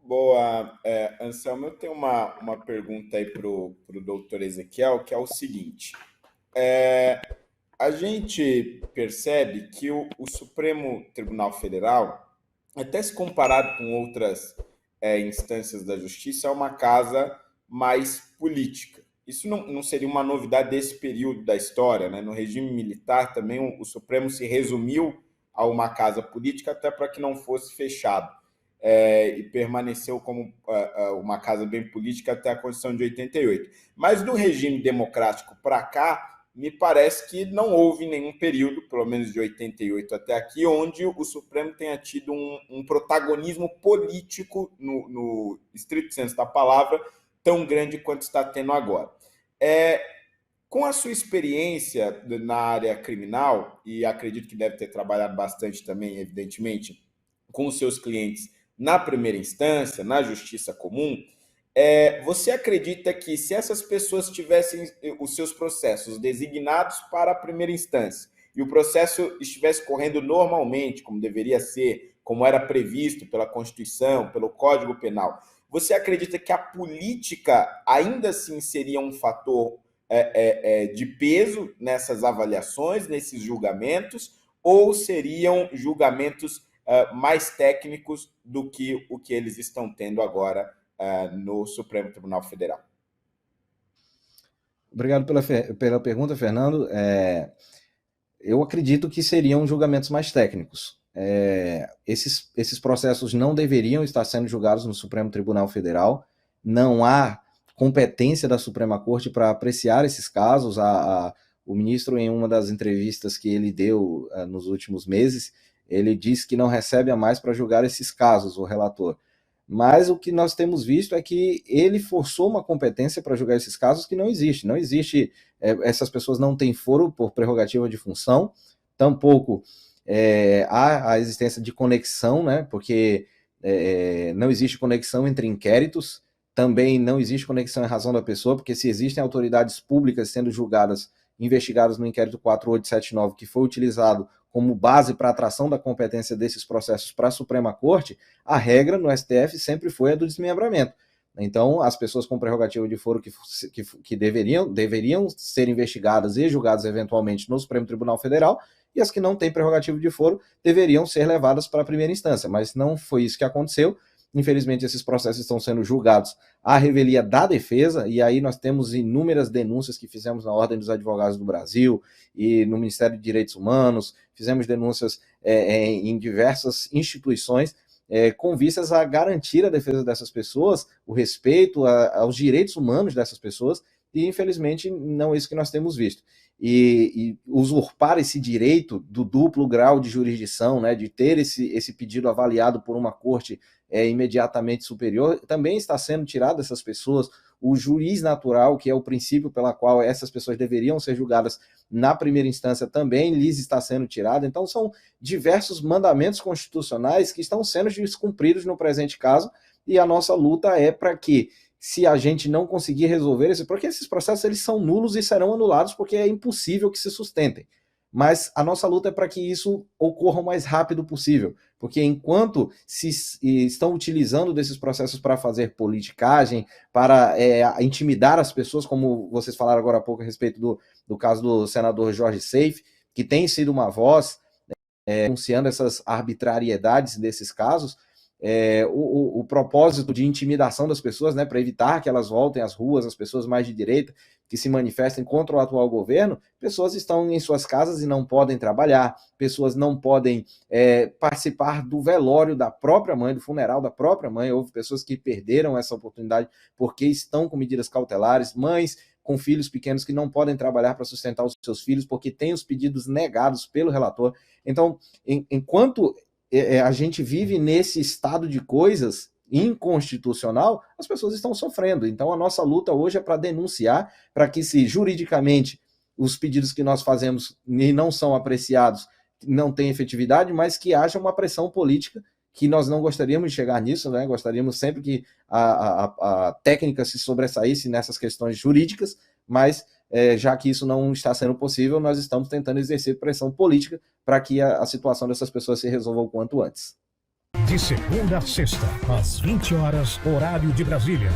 Boa, Anselmo, eu tenho uma pergunta aí para o doutor Ezequiel, que é o seguinte. A gente percebe que o Supremo Tribunal Federal, até se comparado com outras instâncias da justiça, é uma casa mais política. Isso não seria uma novidade desse período da história, né? No regime militar também o Supremo se resumiu a uma casa política até para que não fosse fechado. E permaneceu como uma casa bem política até a Constituição de 88. Mas do regime democrático para cá, me parece que não houve nenhum período, pelo menos de 88 até aqui, onde o Supremo tenha tido um protagonismo político, no estrito senso da palavra, tão grande quanto está tendo agora. Com a sua experiência na área criminal, e acredito que deve ter trabalhado bastante também, evidentemente, com os seus clientes na primeira instância, na justiça comum, você acredita que se essas pessoas tivessem os seus processos designados para a primeira instância e o processo estivesse correndo normalmente, como deveria ser, como era previsto pela Constituição, pelo Código Penal, você acredita que a política ainda assim seria um fator de peso nessas avaliações, nesses julgamentos, ou seriam julgamentos mais técnicos do que o que eles estão tendo agora no Supremo Tribunal Federal? Obrigado pela pergunta, Fernando. Eu acredito que seriam julgamentos mais técnicos. Esses processos não deveriam estar sendo julgados no Supremo Tribunal Federal. Não há competência da Suprema Corte para apreciar esses casos. O ministro, em uma das entrevistas que ele deu nos últimos meses, ele disse que não recebe a mais para julgar esses casos, o relator. Mas o que nós temos visto é que ele forçou uma competência para julgar esses casos que não existe. Não existe, essas pessoas não têm foro por prerrogativa de função, tampouco há a existência de conexão, né, porque não existe conexão entre inquéritos, também não existe conexão em razão da pessoa, porque se existem autoridades públicas sendo julgadas, investigadas no inquérito 4879, que foi utilizado como base para a atração da competência desses processos para a Suprema Corte, a regra no STF sempre foi a do desmembramento. Então, as pessoas com prerrogativa de foro que deveriam ser investigadas e julgadas eventualmente no Supremo Tribunal Federal, e as que não têm prerrogativa de foro deveriam ser levadas para a primeira instância, mas não foi isso que aconteceu. Infelizmente, esses processos estão sendo julgados à revelia da defesa, e aí nós temos inúmeras denúncias que fizemos na Ordem dos Advogados do Brasil e no Ministério de Direitos Humanos, fizemos denúncias em diversas instituições, com vistas a garantir a defesa dessas pessoas, o respeito aos direitos humanos dessas pessoas, e infelizmente não é isso que nós temos visto. E usurpar esse direito do duplo grau de jurisdição, né, de ter esse pedido avaliado por uma corte imediatamente superior, também está sendo tirado dessas pessoas o juiz natural, que é o princípio pela qual essas pessoas deveriam ser julgadas na primeira instância, também lhes está sendo tirado. Então são diversos mandamentos constitucionais que estão sendo descumpridos no presente caso, e a nossa luta é para que, se a gente não conseguir resolver isso, porque esses processos eles são nulos e serão anulados porque é impossível que se sustentem. Mas a nossa luta é para que isso ocorra o mais rápido possível, porque enquanto se estão utilizando desses processos para fazer politicagem, para intimidar as pessoas, como vocês falaram agora há pouco a respeito do caso do senador Jorge Seife, que tem sido uma voz denunciando essas arbitrariedades desses casos, o propósito de intimidação das pessoas, né, para evitar que elas voltem às ruas, as pessoas mais de direita que se manifestem contra o atual governo, pessoas estão em suas casas e não podem trabalhar, pessoas não podem participar do velório da própria mãe, do funeral da própria mãe. Houve pessoas que perderam essa oportunidade porque estão com medidas cautelares, mães com filhos pequenos que não podem trabalhar para sustentar os seus filhos porque têm os pedidos negados pelo relator. Então, enquanto a gente vive nesse estado de coisas inconstitucional, as pessoas estão sofrendo. Então a nossa luta hoje é para denunciar, para que, se juridicamente os pedidos que nós fazemos e não são apreciados não têm efetividade, mas que haja uma pressão política, que nós não gostaríamos de chegar nisso, né? Gostaríamos sempre que a técnica se sobressaísse nessas questões jurídicas, mas já que isso não está sendo possível, nós estamos tentando exercer pressão política para que a situação dessas pessoas se resolva o quanto antes. De segunda a sexta, às 20 horas, horário de Brasília.